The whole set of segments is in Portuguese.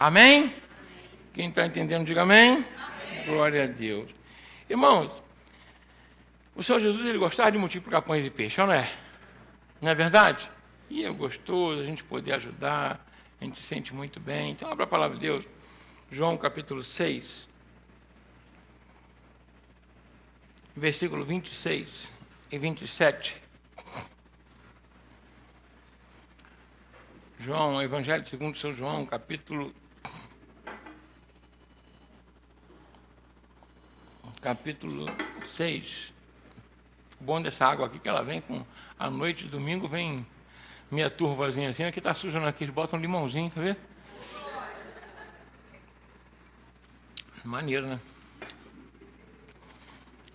Amém? Quem está entendendo, diga amém. Amém. Glória a Deus. Irmãos, o Senhor Jesus, ele gostava de multiplicar pães e peixes, não é? Não é verdade? E é gostoso a gente poder ajudar, a gente se sente muito bem. Então, abra a palavra de Deus, João capítulo 6, versículo 26 e 27. João, Evangelho segundo São João, capítulo 6. O bom dessa água aqui, que ela vem com... À noite, domingo, vem meia turvazinha assim, aqui está suja, aqui eles botam um limãozinho, tá vendo? Maneiro, né?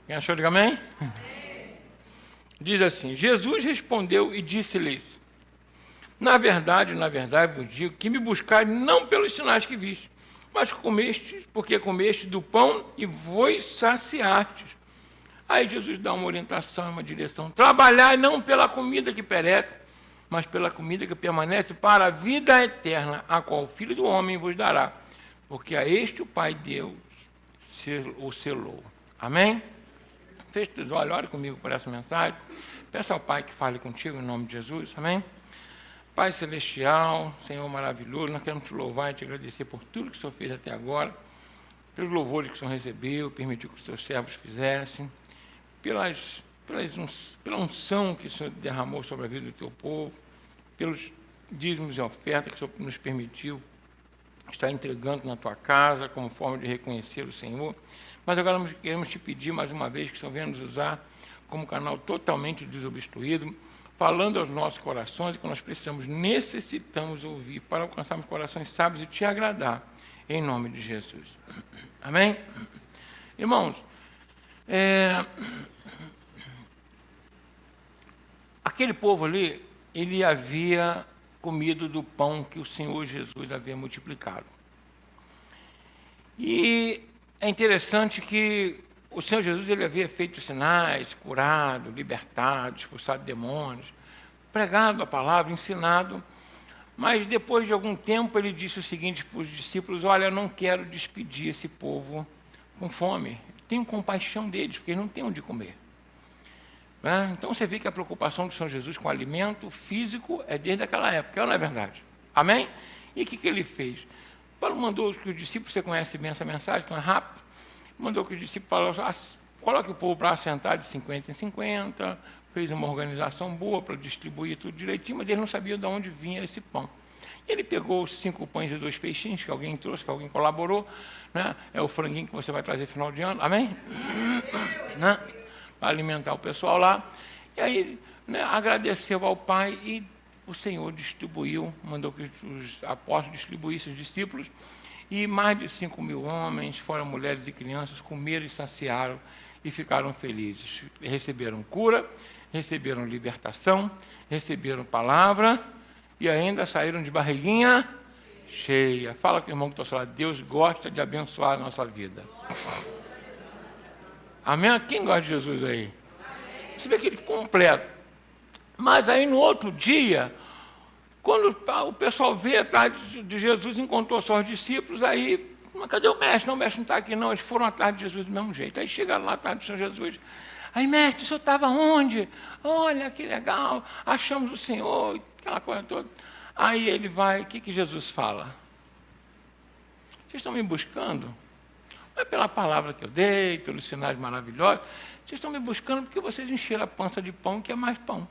Quem achou, diga amém? Diz assim: Jesus respondeu e disse-lhes: na verdade, vos digo que me buscaste não pelos sinais que viste, mas porque comeste do pão e vos saciastes. Aí Jesus dá uma orientação, uma direção: trabalhai não pela comida que perece, mas pela comida que permanece para a vida eterna, a qual o Filho do Homem vos dará, porque a este o Pai Deus o selou. Amém? Feche os olhos, ore comigo por essa mensagem. Peça ao Pai que fale contigo em nome de Jesus. Amém? Pai celestial, Senhor maravilhoso, nós queremos te louvar e te agradecer por tudo que o Senhor fez até agora, pelos louvores que o Senhor recebeu, permitiu que os teus servos fizessem, pela unção que o Senhor derramou sobre a vida do teu povo, pelos dízimos e ofertas que o Senhor nos permitiu estar entregando na tua casa, como forma de reconhecer o Senhor. Mas agora nós queremos te pedir mais uma vez que o Senhor venha nos usar como canal totalmente desobstruído, falando aos nossos corações e que nós necessitamos ouvir para alcançarmos corações sábios e te agradar, em nome de Jesus. Amém? Irmãos, aquele povo ali, ele havia comido do pão que o Senhor Jesus havia multiplicado. E é interessante que o Senhor Jesus ele havia feito sinais, curado, libertado, expulsado demônios, pregado a palavra, ensinado, mas depois de algum tempo ele disse o seguinte para os discípulos: olha, eu não quero despedir esse povo com fome, tenho compaixão deles, porque eles não têm onde comer. Então você vê que a preocupação do Senhor Jesus com o alimento físico é desde aquela época, não é verdade? Amém? E o que ele fez? Paulo mandou que os discípulos, você conhece bem essa mensagem, então é rápido, mandou que os discípulos falassem: coloque o povo para assentar de 50 em 50, fez uma organização boa para distribuir tudo direitinho, mas eles não sabiam de onde vinha esse pão. Ele pegou os 5 pães e 2 peixinhos que alguém trouxe, que alguém colaborou, né? É o franguinho que você vai trazer no final de ano, amém? Né? Para alimentar o pessoal lá, e aí, né, agradeceu ao Pai, e o Senhor distribuiu, mandou que os apóstolos distribuíssem os discípulos, e mais de 5.000 homens, fora mulheres e crianças, comeram e saciaram, e ficaram felizes. Receberam cura, receberam libertação, receberam palavra, e ainda saíram de barriguinha cheia. Fala com o irmão que está ao seu lado: Deus gosta de abençoar a nossa vida. Amém? Quem gosta de Jesus aí? Amém. Você vê que ele ficou completo. Mas aí no outro dia, quando o pessoal veio atrás de Jesus, encontrou só os discípulos, aí, mas cadê o mestre? Não, o mestre não está aqui não, eles foram atrás de Jesus do mesmo jeito. Aí chegaram lá atrás do Senhor Jesus. Aí, mestre, o senhor estava onde? Olha, que legal, achamos o Senhor, aquela coisa toda. Aí ele vai, o que Jesus fala? Vocês estão me buscando? Não é pela palavra que eu dei, pelos sinais maravilhosos. Vocês estão me buscando porque vocês encheram a pança de pão, que é mais pão.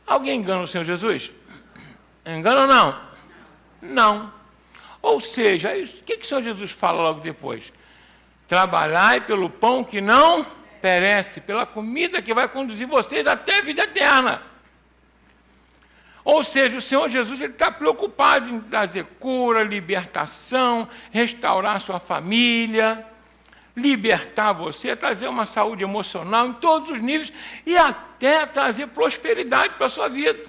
Alguém engana o Senhor Jesus? Engana ou não? Não. Ou seja, o que o Senhor Jesus fala logo depois? Trabalhai pelo pão que não perece, pela comida que vai conduzir vocês até a vida eterna. Ou seja, o Senhor Jesus está preocupado em trazer cura, libertação, restaurar sua família, libertar você, trazer uma saúde emocional em todos os níveis e até trazer prosperidade para a sua vida.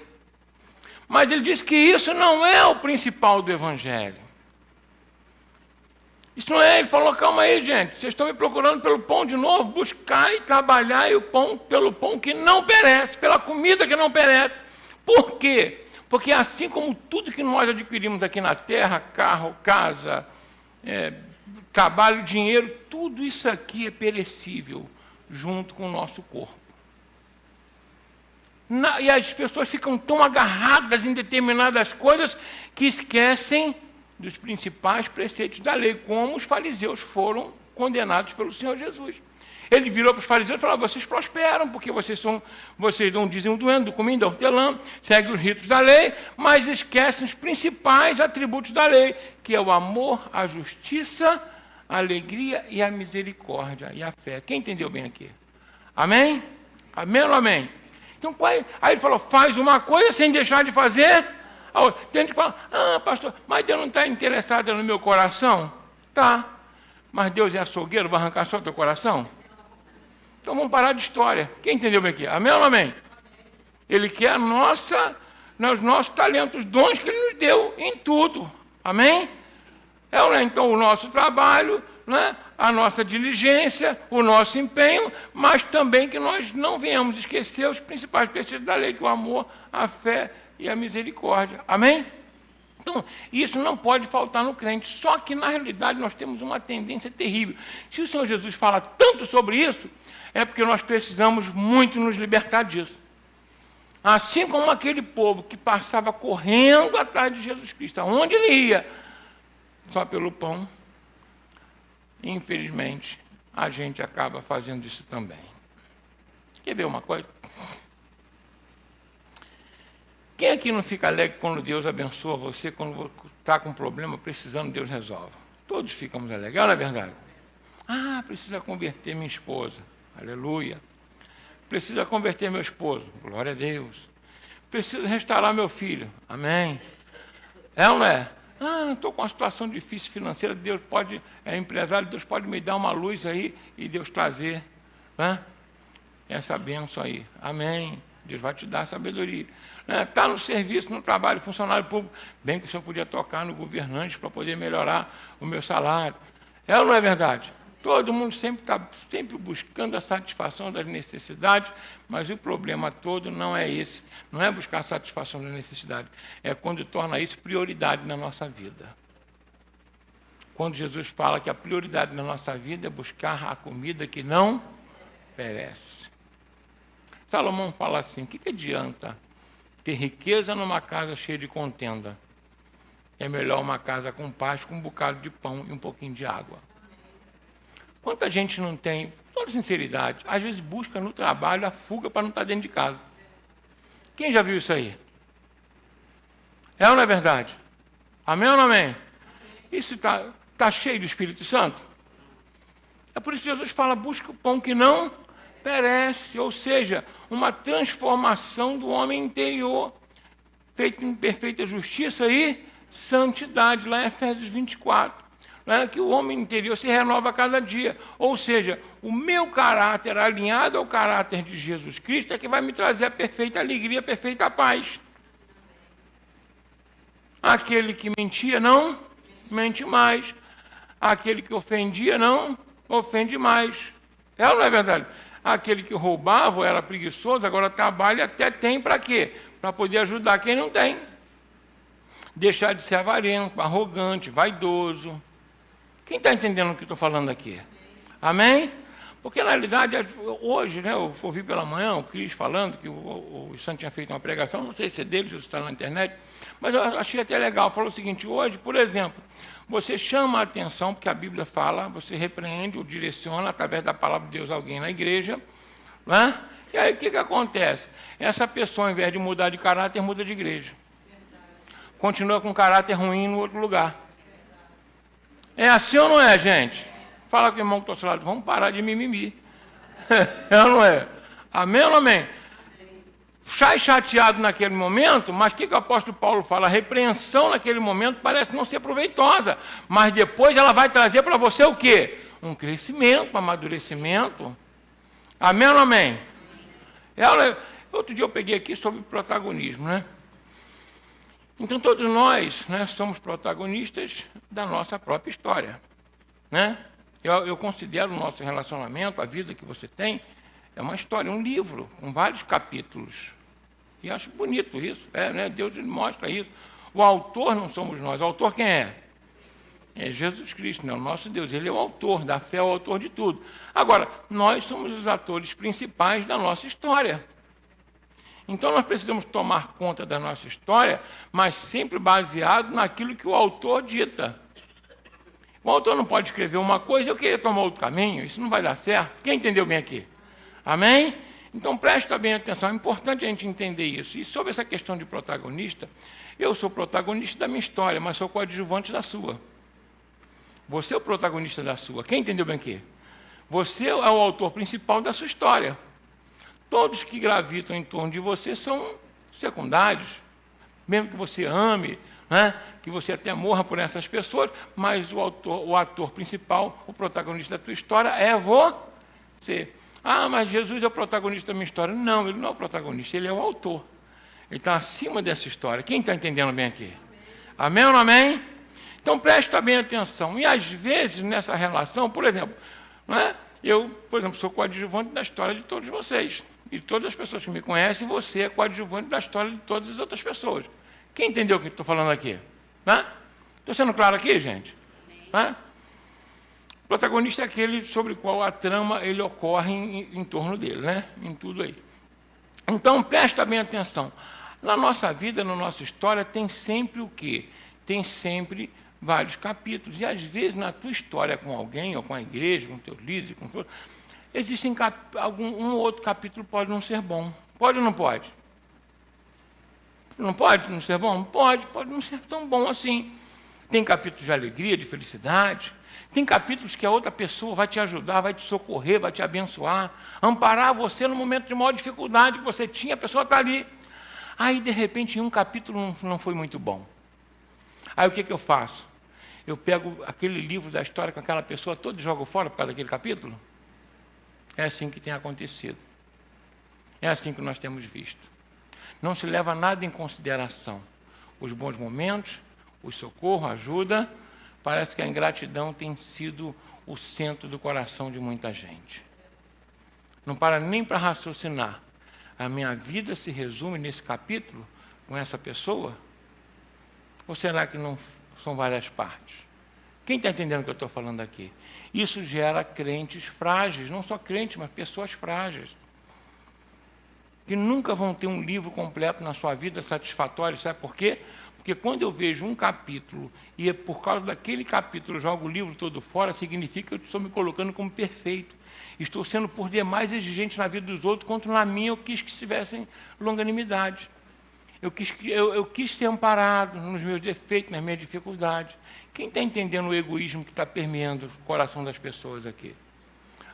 Mas ele diz que isso não é o principal do Evangelho. Isso não é, ele falou: calma aí, gente, vocês estão me procurando pelo pão de novo, buscar e trabalhar pelo pão que não perece, pela comida que não perece. Por quê? Porque assim como tudo que nós adquirimos aqui na terra, carro, casa, trabalho, dinheiro, tudo isso aqui é perecível, junto com o nosso corpo. E as pessoas ficam tão agarradas em determinadas coisas que esquecem dos principais preceitos da lei, como os fariseus foram condenados pelo Senhor Jesus. Ele virou para os fariseus e falou: vocês prosperam, porque vocês não dizem o doendo, do cominho, da hortelã, seguem os ritos da lei, mas esquecem os principais atributos da lei, que é o amor, a justiça, a alegria e a misericórdia e a fé. Quem entendeu bem aqui? Amém? Amém ou não amém? Então, aí ele falou: faz uma coisa sem deixar de fazer. Tem gente que fala: pastor, mas Deus não está interessado no meu coração? Tá. Mas Deus é açougueiro, vai arrancar só o teu coração? Então vamos parar de história. Quem entendeu bem aqui? Amém ou não amém? Ele quer os nossos talentos, os dons que Ele nos deu em tudo. Amém? Então o nosso trabalho, né? A nossa diligência, o nosso empenho, mas também que nós não venhamos esquecer os principais preceitos da lei, que é o amor, a fé e a misericórdia. Amém? Então, isso não pode faltar no crente. Só que, na realidade, nós temos uma tendência terrível. Se o Senhor Jesus fala tanto sobre isso, é porque nós precisamos muito nos libertar disso. Assim como aquele povo que passava correndo atrás de Jesus Cristo, aonde ele ia, só pelo pão, infelizmente, a gente acaba fazendo isso também. Quer ver uma coisa? Quem aqui não fica alegre quando Deus abençoa você, quando está com um problema, precisando, Deus resolve? Todos ficamos alegres, não é verdade? Precisa converter minha esposa, aleluia. Precisa converter meu esposo, glória a Deus. Preciso restaurar meu filho, amém. É ou não é? Estou com uma situação difícil financeira, Deus pode, empresário, Deus pode me dar uma luz aí e Deus trazer, né, essa bênção aí, amém. Deus vai te dar sabedoria. Está no serviço, no trabalho, funcionário público, bem que o senhor podia tocar no governante para poder melhorar o meu salário. É ou não é verdade? Todo mundo sempre está buscando a satisfação das necessidades, mas o problema todo não é esse. Não é buscar a satisfação das necessidades. É quando torna isso prioridade na nossa vida. Quando Jesus fala que a prioridade na nossa vida é buscar a comida que não perece. Salomão fala assim: o que adianta ter riqueza numa casa cheia de contenda? É melhor uma casa com paz, com um bocado de pão e um pouquinho de água. Quanta gente não tem, toda sinceridade, às vezes busca no trabalho a fuga para não estar dentro de casa. Quem já viu isso aí? É ou não é verdade? Amém ou não amém? Isso está cheio do Espírito Santo? É por isso que Jesus fala: busca o pão que não perece, ou seja, uma transformação do homem interior, feito em perfeita justiça e santidade, lá em Efésios 24. Que o homem interior se renova a cada dia. Ou seja, o meu caráter alinhado ao caráter de Jesus Cristo é que vai me trazer a perfeita alegria, a perfeita paz. Aquele que mentia não mente mais. Aquele que ofendia não ofende mais. É ou não é verdade? Aquele que roubava, era preguiçoso, agora trabalha, até tem para quê? Para poder ajudar quem não tem. Deixar de ser avarento, arrogante, vaidoso. Quem está entendendo o que estou falando aqui? Amém? Porque, na realidade, hoje, eu ouvi pela manhã o Cris falando que o Santo tinha feito uma pregação, não sei se é dele, se está na internet, mas eu achei até legal. Falou o seguinte: hoje, por exemplo, você chama a atenção, porque a Bíblia fala, você repreende ou direciona através da palavra de Deus alguém na igreja, né? E aí o que acontece? Essa pessoa, ao invés de mudar de caráter, muda de igreja. Continua com caráter ruim no outro lugar. É assim ou não é, gente? Fala com o irmão que está ao seu lado: vamos parar de mimimi. É ou não é? Amém ou não amém? Sai chateado naquele momento, mas o que o apóstolo Paulo fala? A repreensão naquele momento parece não ser proveitosa, mas depois ela vai trazer para você o quê? Um crescimento, um amadurecimento. Amém ou não amém? Outro dia eu peguei aqui sobre protagonismo, né? Então todos nós, somos protagonistas da nossa própria história, né? Eu considero o nosso relacionamento, a vida que você tem, é uma história, um livro, com vários capítulos. E acho bonito isso, né? Deus mostra isso. O autor não somos nós. O autor quem é? É Jesus Cristo, né? O nosso Deus. Ele é o autor da fé, é o autor de tudo. Agora, nós somos os atores principais da nossa história. Então, nós precisamos tomar conta da nossa história, mas sempre baseado naquilo que o autor dita. O autor não pode escrever uma coisa e eu querer tomar outro caminho. Isso não vai dar certo. Quem entendeu bem aqui? Amém? Então, presta bem atenção. É importante a gente entender isso. E sobre essa questão de protagonista, eu sou protagonista da minha história, mas sou coadjuvante da sua. Você é o protagonista da sua. Quem entendeu bem aqui? Você é o autor principal da sua história. Todos que gravitam em torno de você são secundários. Mesmo que você ame, né? Que você até morra por essas pessoas, mas o ator principal, o protagonista da tua história é você. Ah, mas Jesus é o protagonista da minha história. Não, ele não é o protagonista, ele é o autor. Ele está acima dessa história. Quem está entendendo bem aqui? Amém ou não amém? Então, presta bem atenção. E, às vezes, nessa relação, por exemplo, né, eu, por exemplo, sou coadjuvante da história de todos vocês. E todas as pessoas que me conhecem, você é coadjuvante da história de todas as outras pessoas. Quem entendeu o que estou falando aqui? Estou sendo claro aqui, gente? O protagonista é aquele sobre o qual a trama ele ocorre em torno dele, né? Em tudo aí. Então, presta bem atenção. Na nossa vida, na nossa história, tem sempre o quê? Tem sempre vários capítulos. E, às vezes, na tua história com alguém, ou com a igreja, com teus líderes, com todos, existem um ou outro capítulo pode não ser bom. Pode ou não pode? Não pode não ser bom? Pode não ser tão bom assim. Tem capítulos de alegria, de felicidade. Tem capítulos que a outra pessoa vai te ajudar, vai te socorrer, vai te abençoar, amparar você no momento de maior dificuldade que você tinha, a pessoa está ali. Aí, de repente, em um capítulo não foi muito bom. Aí, o que eu faço? Eu pego aquele livro da história com aquela pessoa toda e jogo fora por causa daquele capítulo? É assim que tem acontecido. É assim que nós temos visto. Não se leva nada em consideração. Os bons momentos, o socorro, a ajuda. Parece que a ingratidão tem sido o centro do coração de muita gente. Não para nem para raciocinar. A minha vida se resume nesse capítulo com essa pessoa? Ou será que não são várias partes? Quem está entendendo o que eu estou falando aqui? Isso gera crentes frágeis, não só crentes, mas pessoas frágeis, que nunca vão ter um livro completo na sua vida satisfatório. Sabe por quê? Porque quando eu vejo um capítulo e é por causa daquele capítulo eu jogo o livro todo fora, significa que eu estou me colocando como perfeito. Estou sendo por demais exigente na vida dos outros, quanto na minha eu quis que tivessem longanimidade. Eu quis ser amparado nos meus defeitos, nas minhas dificuldades. Quem está entendendo o egoísmo que está permeando o coração das pessoas aqui?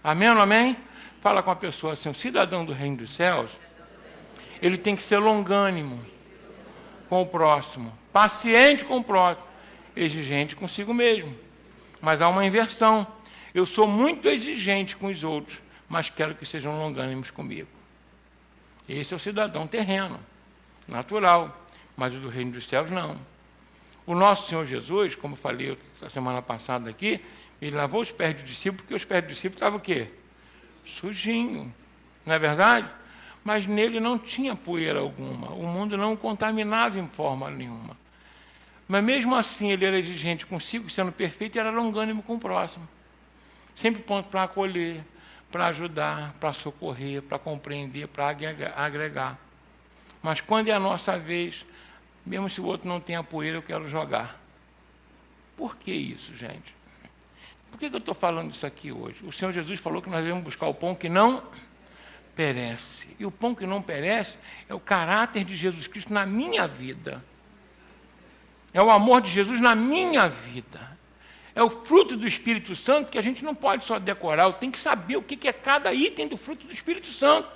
Amém ou não amém? Fala com a pessoa assim, o cidadão do reino dos céus, ele tem que ser longânimo com o próximo, paciente com o próximo, exigente consigo mesmo. Mas há uma inversão. Eu sou muito exigente com os outros, mas quero que sejam longânimos comigo. Esse é o cidadão terreno, natural, mas o do reino dos céus não. O nosso Senhor Jesus, como eu falei a semana passada aqui, ele lavou os pés dos discípulos, porque os pés dos discípulos estavam o quê? Sujinho, não é verdade? Mas nele não tinha poeira alguma, o mundo não o contaminava em forma nenhuma. Mas mesmo assim ele era exigente consigo, sendo perfeito, e era longânimo com o próximo. Sempre pronto para acolher, para ajudar, para socorrer, para compreender, para agregar. Mas quando é a nossa vez, mesmo se o outro não tem a poeira, eu quero jogar. Por que isso, gente? Por que eu estou falando isso aqui hoje? O Senhor Jesus falou que nós devemos buscar o pão que não perece. E o pão que não perece é o caráter de Jesus Cristo na minha vida. É o amor de Jesus na minha vida. É o fruto do Espírito Santo que a gente não pode só decorar, eu tenho que saber o que é cada item do fruto do Espírito Santo.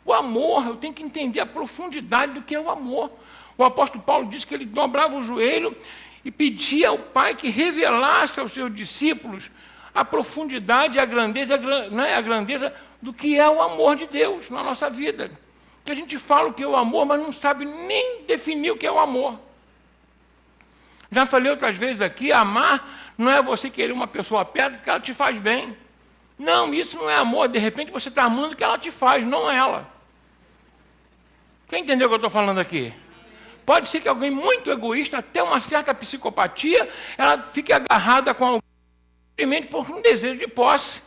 O amor, eu tenho que entender a profundidade do que é o amor. O apóstolo Paulo disse que ele dobrava o joelho e pedia ao Pai que revelasse aos seus discípulos a profundidade e a grandeza do que é o amor de Deus na nossa vida. Que a gente fala o que é o amor, mas não sabe nem definir o que é o amor. Já falei outras vezes aqui, amar não é você querer uma pessoa perto porque ela te faz bem. Não, isso não é amor. De repente você está amando o que ela te faz, não ela. Quem entendeu o que eu estou falando aqui? Pode ser que alguém muito egoísta, até uma certa psicopatia, ela fique agarrada com alguém simplesmente por um desejo de posse.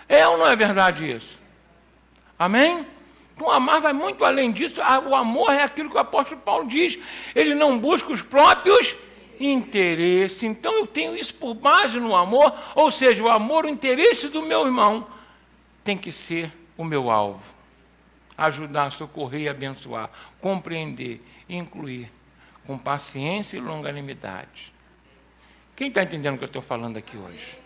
É ou não é verdade isso? Amém? Então, amar vai muito além disso. O amor é aquilo que o apóstolo Paulo diz. Ele não busca os próprios interesses. Então, eu tenho isso por base no amor. Ou seja, o amor, o interesse do meu irmão tem que ser o meu alvo. Ajudar, socorrer e abençoar. Compreender, incluir. Com paciência e longanimidade. Quem está entendendo o que eu estou falando aqui hoje?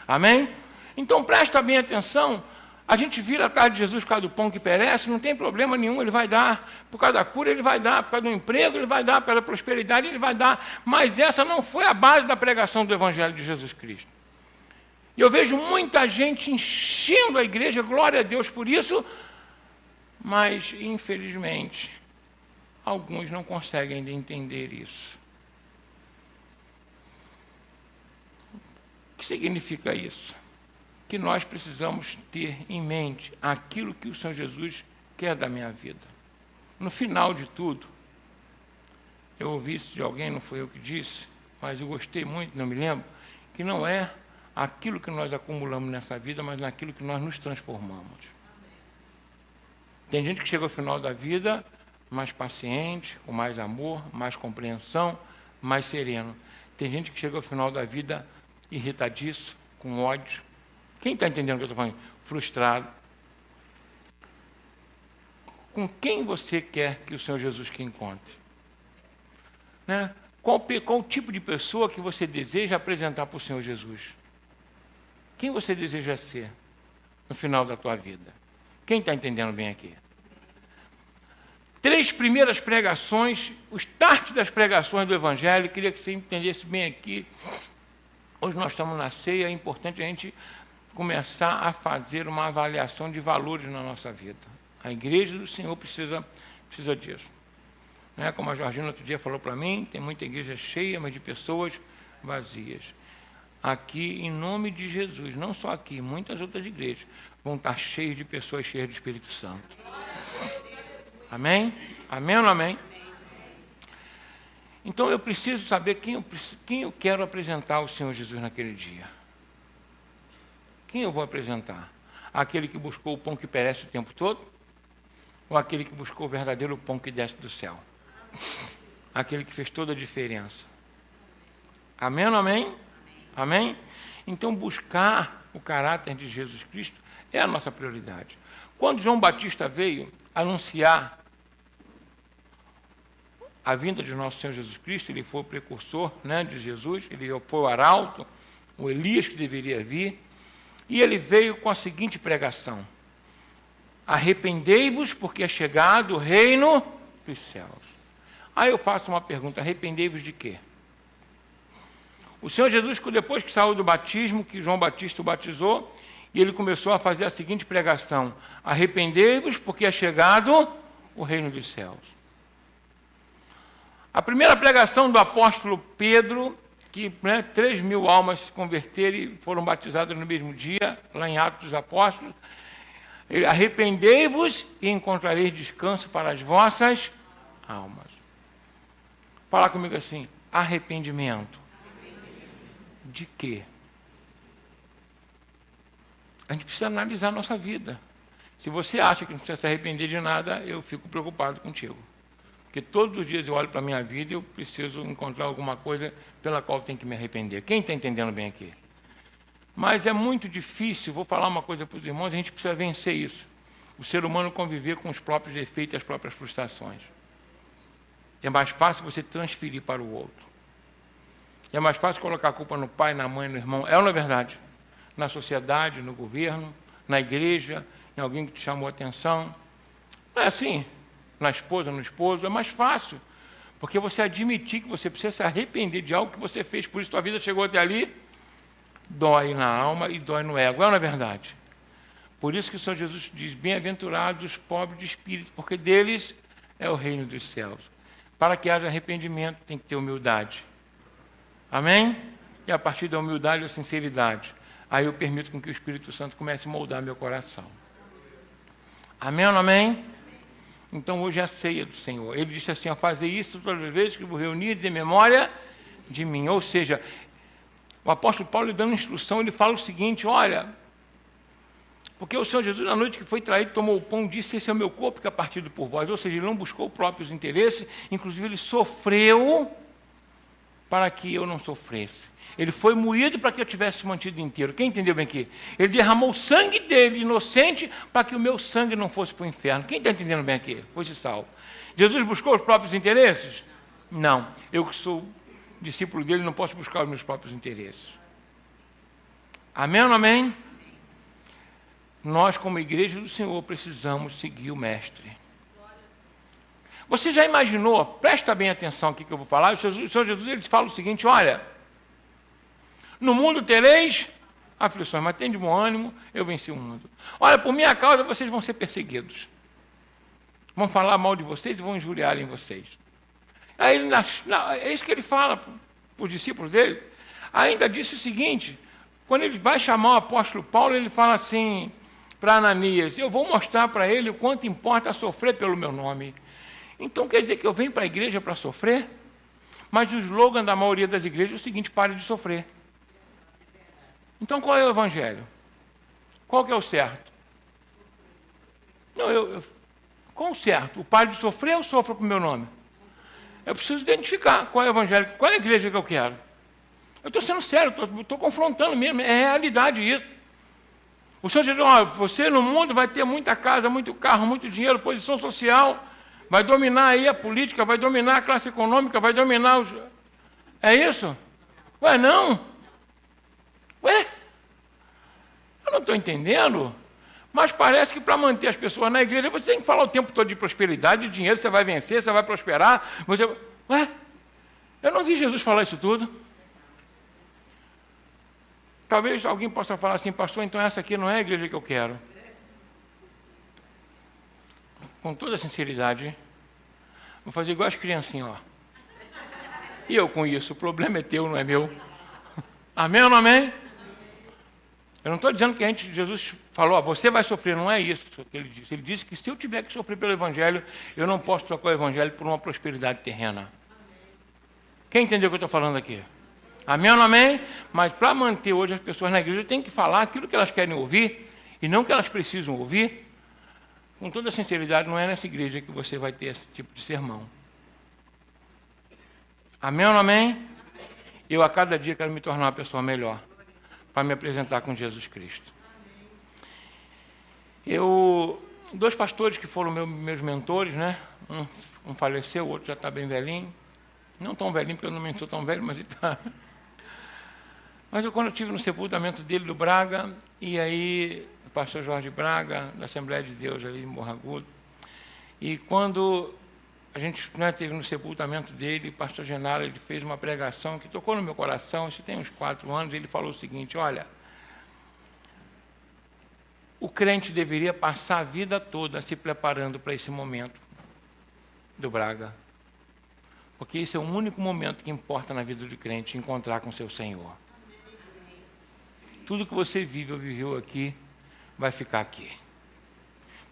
Amém? Então, presta bem atenção. A gente vira atrás de Jesus por causa do pão que perece, não tem problema nenhum, ele vai dar. Por causa da cura, ele vai dar. Por causa do emprego, ele vai dar. Por causa da prosperidade, ele vai dar. Mas essa não foi a base da pregação do Evangelho de Jesus Cristo. E eu vejo muita gente enchendo a igreja, glória a Deus por isso, mas, infelizmente, alguns não conseguem ainda entender isso. O que significa isso? Que nós precisamos ter em mente aquilo que o Senhor Jesus quer da minha vida. No final de tudo, eu ouvi isso de alguém, não foi eu que disse, mas eu gostei muito, não me lembro, que não é aquilo que nós acumulamos nessa vida, mas naquilo que nós nos transformamos. Tem gente que chega ao final da vida mais paciente, com mais amor, mais compreensão, mais sereno. Tem gente que chega ao final da vida irritadiço, com ódio. Quem está entendendo o que eu estou falando? Frustrado. Com quem você quer que o Senhor Jesus que encontre? Né? Qual o tipo de pessoa que você deseja apresentar para o Senhor Jesus? Quem você deseja ser no final da tua vida? Quem está entendendo bem aqui? 3 primeiras pregações, o start das pregações do Evangelho, queria que você entendesse bem aqui. Hoje nós estamos na ceia, é importante a gente começar a fazer uma avaliação de valores na nossa vida. A igreja do Senhor precisa disso. Não é como a Georgina outro dia falou para mim, tem muita igreja cheia, mas de pessoas vazias. Aqui, em nome de Jesus, não só aqui, muitas outras igrejas vão estar cheias de pessoas cheias do Espírito Santo. Amém? Amém ou não amém? Então eu preciso saber quem eu quero apresentar ao Senhor Jesus naquele dia. Quem eu vou apresentar? Aquele que buscou o pão que perece o tempo todo? Ou aquele que buscou o verdadeiro pão que desce do céu? Aquele que fez toda a diferença. Amém ou não amém? Amém? Então buscar o caráter de Jesus Cristo é a nossa prioridade. Quando João Batista veio anunciar a vinda de nosso Senhor Jesus Cristo, ele foi o precursor, né, de Jesus, ele foi o arauto, o Elias que deveria vir, e ele veio com a seguinte pregação: arrependei-vos, porque é chegado o reino dos céus. Aí eu faço uma pergunta: arrependei-vos de quê? O Senhor Jesus, depois que saiu do batismo, que João Batista o batizou, e ele começou a fazer a seguinte pregação: arrependei-vos, porque é chegado o reino dos céus. A primeira pregação do apóstolo Pedro, que 3.000 almas se converteram e foram batizadas no mesmo dia, lá em Atos dos Apóstolos. Arrependei-vos e encontrareis descanso para as vossas almas. Fala comigo assim: arrependimento. De quê? A gente precisa analisar a nossa vida. Se você acha que não precisa se arrepender de nada, eu fico preocupado contigo. Porque todos os dias eu olho para a minha vida e eu preciso encontrar alguma coisa pela qual eu tenho que me arrepender. Quem está entendendo bem aqui? Mas é muito difícil, vou falar uma coisa para os irmãos, a gente precisa vencer isso. O ser humano conviver com os próprios defeitos e as próprias frustrações. É mais fácil você transferir para o outro. É mais fácil colocar a culpa no pai, na mãe, no irmão. É ou não é verdade? Na sociedade, no governo, na igreja, em alguém que te chamou a atenção. Não é assim? Na esposa, no esposo, é mais fácil. Porque você admitir que você precisa se arrepender de algo que você fez, por isso tua vida chegou até ali, dói na alma e dói no ego. É ou não é verdade? Por isso que o Senhor Jesus diz: bem-aventurados os pobres de espírito, porque deles é o reino dos céus. Para que haja arrependimento, tem que ter humildade. Amém? E a partir da humildade e da sinceridade, aí eu permito com que o Espírito Santo comece a moldar meu coração. Amém ou não amém? Então hoje é a ceia do Senhor. Ele disse assim, fazer isso todas as vezes que vos reunirdes em memória de mim. Ou seja, o apóstolo Paulo lhe dando instrução, ele fala o seguinte, olha, porque o Senhor Jesus, na noite que foi traído, tomou o pão e disse, esse é o meu corpo que é partido por vós. Ou seja, ele não buscou próprios interesses, inclusive ele sofreu para que eu não sofresse. Ele foi moído para que eu tivesse mantido inteiro. Quem entendeu bem aqui? Ele derramou o sangue dele, inocente, para que o meu sangue não fosse para o inferno. Quem está entendendo bem aqui? Fosse salvo. Jesus buscou os próprios interesses? Não. Eu que sou discípulo dele, não posso buscar os meus próprios interesses. Amém ou não amém? Nós, como igreja do Senhor, precisamos seguir o Mestre. Você já imaginou, presta bem atenção aqui que eu vou falar, o Senhor Jesus ele fala o seguinte, olha, no mundo tereis aflições, mas tem de bom ânimo, eu venci o mundo. Olha, por minha causa vocês vão ser perseguidos. Vão falar mal de vocês e vão injuriar em vocês. Aí, é isso que ele fala para os discípulos dele. Ainda disse o seguinte, quando ele vai chamar o apóstolo Paulo, ele fala assim para Ananias, eu vou mostrar para ele o quanto importa sofrer pelo meu nome. Então quer dizer que eu venho para a igreja para sofrer? Mas o slogan da maioria das igrejas é o seguinte, pare de sofrer. Então qual é o evangelho? Qual que é o certo? Não, qual o certo? O pare de sofrer ou sofra para o meu nome? Eu preciso identificar qual é o evangelho, qual é a igreja que eu quero. Eu estou sendo sério, estou confrontando mesmo, é realidade isso. O Senhor diz, olha, você no mundo vai ter muita casa, muito carro, muito dinheiro, posição social, vai dominar aí a política, vai dominar a classe econômica, vai dominar os... É isso? Ué, não? Ué? Eu não estou entendendo. Mas parece que para manter as pessoas na igreja, você tem que falar o tempo todo de prosperidade, de dinheiro, você vai vencer, você vai prosperar. Você... Ué? Eu não vi Jesus falar isso tudo. Talvez alguém possa falar assim, pastor, então essa aqui não é a igreja que eu quero. Com toda sinceridade, vou fazer igual as criancinhas, ó. E eu com isso, o problema é teu, não é meu. Amém ou não amém? Eu não estou dizendo que Jesus falou, você vai sofrer, não é isso que ele disse. Ele disse que se eu tiver que sofrer pelo Evangelho, eu não posso trocar o Evangelho por uma prosperidade terrena. Quem entendeu o que eu estou falando aqui? Amém ou não amém? Mas para manter hoje as pessoas na igreja, tem que falar aquilo que elas querem ouvir, e não que elas precisam ouvir. Com toda sinceridade, não é nessa igreja que você vai ter esse tipo de sermão. Amém ou não amém? Eu a cada dia quero me tornar uma pessoa melhor, para me apresentar com Jesus Cristo. Dois pastores que foram meus mentores, né? Um faleceu, o outro já está bem velhinho. Não tão velhinho, porque eu não sou tão velho, mas ele está... Mas quando eu estive no sepultamento dele do Braga, e aí o pastor Jorge Braga, da Assembleia de Deus ali em Morro Agudo, e quando a gente esteve no sepultamento dele, o pastor Genaro, ele fez uma pregação que tocou no meu coração, isso tem uns 4 anos, ele falou o seguinte, olha, o crente deveria passar a vida toda se preparando para esse momento do Braga, porque esse é o único momento que importa na vida do crente, encontrar com seu Senhor. Tudo que você vive ou viveu aqui, vai ficar aqui.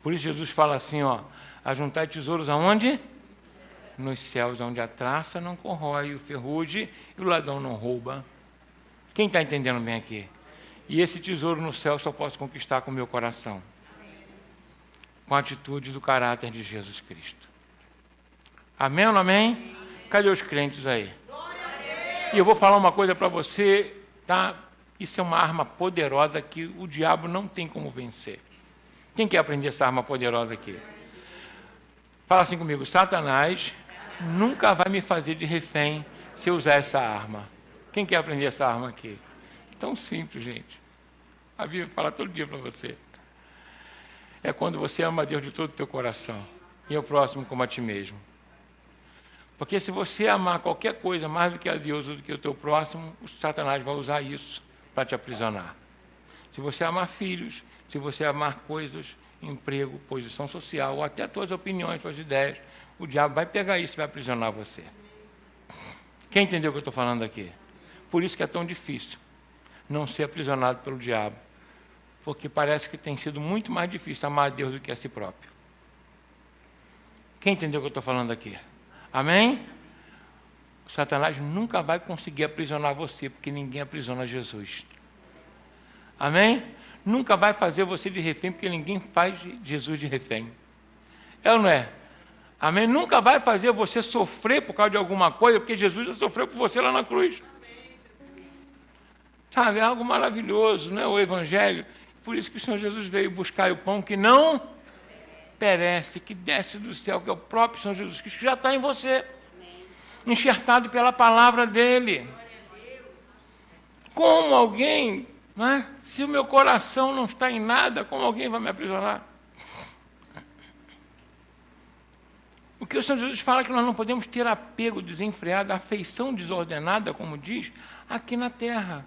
Por isso Jesus fala assim, ó, ajuntai tesouros aonde? Nos céus, onde a traça não corrói, o ferrugem e o ladrão não rouba. Quem está entendendo bem aqui? E esse tesouro no céu só posso conquistar com o meu coração. Com a atitude do caráter de Jesus Cristo. Amém ou não amém? Cadê os crentes aí? E eu vou falar uma coisa para você, tá? Isso é uma arma poderosa que o diabo não tem como vencer. Quem quer aprender essa arma poderosa aqui? Fala assim comigo, Satanás nunca vai me fazer de refém se eu usar essa arma. Quem quer aprender essa arma aqui? Tão simples, gente. A Bíblia fala todo dia para você. É quando você ama a Deus de todo o teu coração e o próximo como a ti mesmo. Porque se você amar qualquer coisa mais do que a Deus ou do que o teu próximo, o Satanás vai usar isso para te aprisionar. Se você amar filhos, se você amar coisas, emprego, posição social, ou até tuas opiniões, tuas ideias, o diabo vai pegar isso e vai aprisionar você. Quem entendeu o que eu estou falando aqui? Por isso que é tão difícil não ser aprisionado pelo diabo. Porque parece que tem sido muito mais difícil amar a Deus do que a si próprio. Quem entendeu o que eu estou falando aqui? Amém? Satanás nunca vai conseguir aprisionar você, porque ninguém aprisiona Jesus. Amém? Nunca vai fazer você de refém, porque ninguém faz Jesus de refém. É ou não é? Amém? Nunca vai fazer você sofrer por causa de alguma coisa, porque Jesus já sofreu por você lá na cruz. Sabe, é algo maravilhoso, não é? O Evangelho. Por isso que o Senhor Jesus veio buscar o pão que não perece, que desce do céu, que é o próprio Senhor Jesus Cristo, que já está em você, enxertado pela palavra dele. Como alguém, não é? Se o meu coração não está em nada, como alguém vai me aprisionar? O que o Senhor Jesus fala é que nós não podemos ter apego desenfreado, afeição desordenada, como diz, aqui na terra.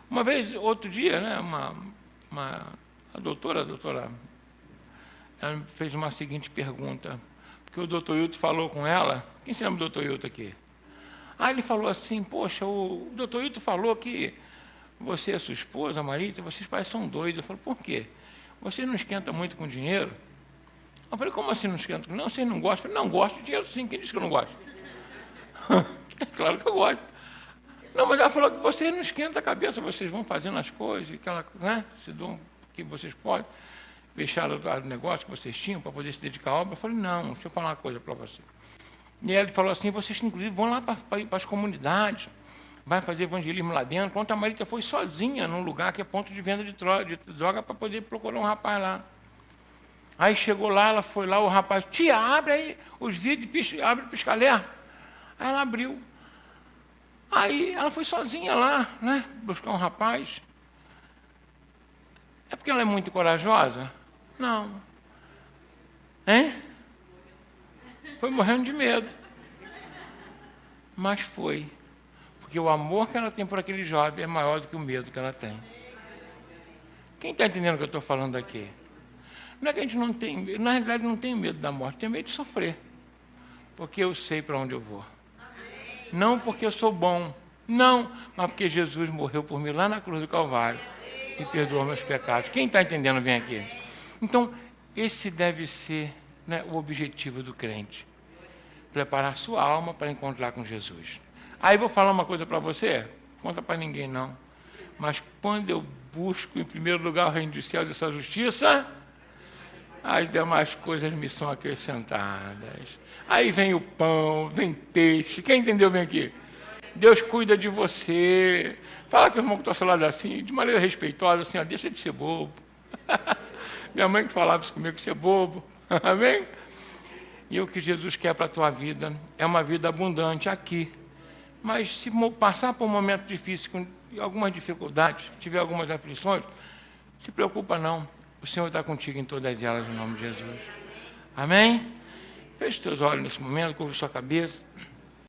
Uma vez, outro dia, né, a doutora, ela me fez uma seguinte pergunta, porque o doutor Hilton falou com ela. Quem se lembra do doutor Hilton aqui? Ele falou assim, poxa, o doutor Hilton falou que você e a sua esposa, a Marita, vocês parecem são doidos. Eu falei, por quê? Você não esquenta muito com dinheiro? Eu falei, como assim não esquenta? Não, vocês não gostam? Eu falei, não, gosto de dinheiro sim, quem disse que eu não gosto? Claro que eu gosto. Não, mas ela falou que vocês não esquentam a cabeça, vocês vão fazendo as coisas, né, se dão que vocês podem, fechar o negócio que vocês tinham para poder se dedicar à obra. Eu falei, não, deixa eu falar uma coisa para você. E ele falou assim, vocês inclusive vão lá para as comunidades, vai fazer evangelismo lá dentro. Quando a Marita foi sozinha num lugar que é ponto de venda de droga para poder procurar um rapaz lá. Aí chegou lá, ela foi lá, o rapaz, tia, abre aí os vidros, abre o pisca-alerta. Aí ela abriu. Aí ela foi sozinha lá, né, buscar um rapaz. É porque ela é muito corajosa? Não. Hein? Foi morrendo de medo. Mas foi. Porque o amor que ela tem por aquele jovem é maior do que o medo que ela tem. Quem está entendendo o que eu estou falando aqui? Não é que a gente não tem, na realidade não tem medo da morte, tem medo de sofrer. Porque eu sei para onde eu vou. Não porque eu sou bom, não, mas porque Jesus morreu por mim lá na cruz do Calvário e perdoou meus pecados. Quem está entendendo bem aqui? Então, esse deve ser, né, o objetivo do crente. Preparar sua alma para encontrar com Jesus. Aí vou falar uma coisa para você, conta para ninguém não. Mas quando eu busco em primeiro lugar o reino dos céus e sua justiça, as demais coisas me são acrescentadas. Aí vem o pão, vem peixe. Quem entendeu bem aqui? Deus cuida de você. Fala com o irmão que está ao seu lado assim, de maneira respeitosa, assim, ó, deixa de ser bobo. Minha mãe que falava isso comigo, que ser bobo. Amém? E o que Jesus quer para a tua vida é uma vida abundante aqui. Mas se passar por um momento difícil, com algumas dificuldades, tiver algumas aflições, se preocupa não. O Senhor está contigo em todas elas, em nome de Jesus. Amém? Feche teus olhos nesse momento, curva sua cabeça.